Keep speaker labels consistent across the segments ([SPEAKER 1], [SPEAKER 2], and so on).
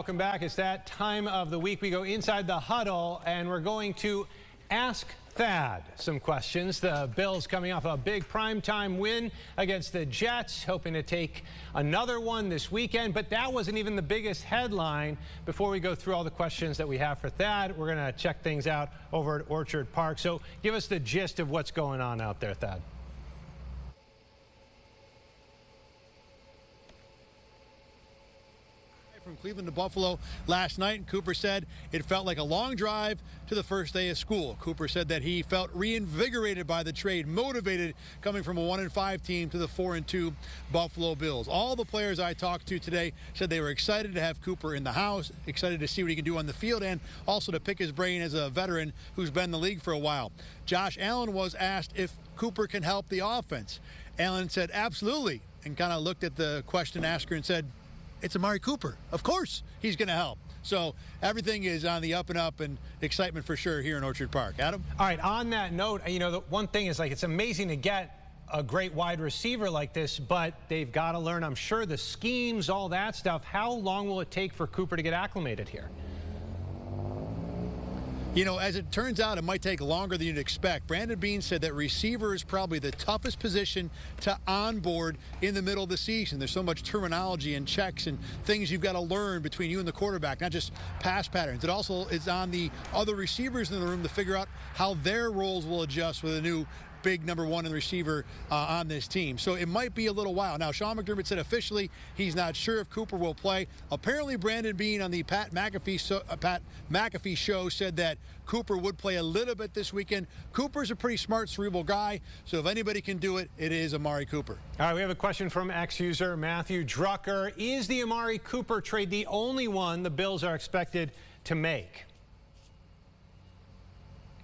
[SPEAKER 1] Welcome back. It's that time of the week. We go inside the huddle, and we're going to ask Thad some questions. The Bills coming off a big primetime win against the Jets, hoping to take another one this weekend. But that wasn't even the biggest headline. Before we go through all the questions that we have for Thad, we're going to check things out over at Orchard Park. So give us the gist of what's going on out there, Thad.
[SPEAKER 2] From Cleveland to Buffalo last night, and Cooper said it felt like a long drive to the first day of school. Cooper said that he felt reinvigorated by the trade, motivated coming from a 1-5 team to the 4-2 Buffalo Bills. All the players I talked to today said they were excited to have Cooper in the house, excited to see what he can do on the field, and also to pick his brain as a veteran who's been in the league for a while. Josh Allen was asked if Cooper can help the offense. Allen said absolutely, and kind of looked at the question asker and said, "It's Amari Cooper. Of course he's going to help." So everything is on the up and up, and excitement for sure here in Orchard Park. Adam?
[SPEAKER 1] All right, on that note, you know, the one thing is, like, it's amazing to get a great wide receiver like this, but they've got to learn, I'm sure, the schemes, all that stuff. How long will it take for Cooper to get acclimated here?
[SPEAKER 2] You know, as it turns out, it might take longer than you'd expect. Brandon Beane said that receiver is probably the toughest position to onboard in the middle of the season. There's so much terminology and checks and things you've got to learn between you and the quarterback, not just pass patterns. It also is on the other receivers in the room to figure out how their roles will adjust with a new big number one in the receiver on this team. So it might be a little while. Now, Sean McDermott said officially he's not sure if Cooper will play. Apparently, Brandon Beane on the Pat McAfee show said that Cooper would play a little bit this weekend. Cooper's a pretty smart, cerebral guy, so if anybody can do it, it is Amari Cooper.
[SPEAKER 1] All right, we have a question from X-user Matthew Drucker. Is the Amari Cooper trade the only one the Bills are expected to make?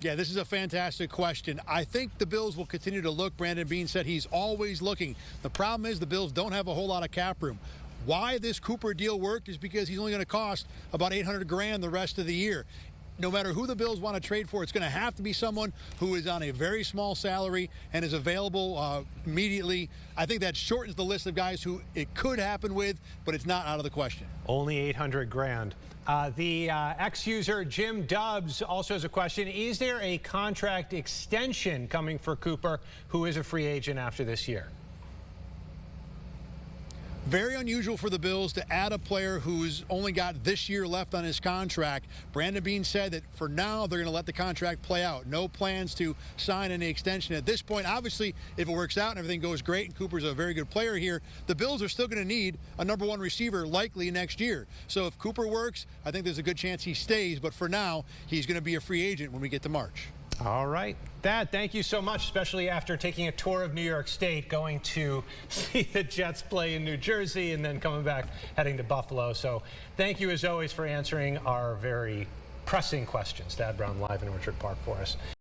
[SPEAKER 2] Yeah, this is a fantastic question. I think the Bills will continue to look. Brandon Beane said he's always looking. The problem is the Bills don't have a whole lot of cap room. Why this Cooper deal worked is because he's only going to cost about $800,000 the rest of the year. No matter who the Bills want to trade for, it's going to have to be someone who is on a very small salary and is available immediately. I think that shortens the list of guys who it could happen with, but it's not out of the question.
[SPEAKER 1] Only $800,000. The X-user Jim Dubs also has a question. Is there a contract extension coming for Cooper, who is a free agent after this year?
[SPEAKER 2] Very unusual for the Bills to add a player who's only got this year left on his contract. Brandon Beane said that for now they're going to let the contract play out. No plans to sign any extension at this point. Obviously, if it works out and everything goes great and Cooper's a very good player here, the Bills are still going to need a number one receiver likely next year. So if Cooper works, I think there's a good chance he stays. But for now, he's going to be a free agent when we get to March.
[SPEAKER 1] All right. Thad, thank you so much, especially after taking a tour of New York State, going to see the Jets play in New Jersey and then coming back, heading to Buffalo. So thank you, as always, for answering our very pressing questions. Thad Brown live in Orchard Park for us.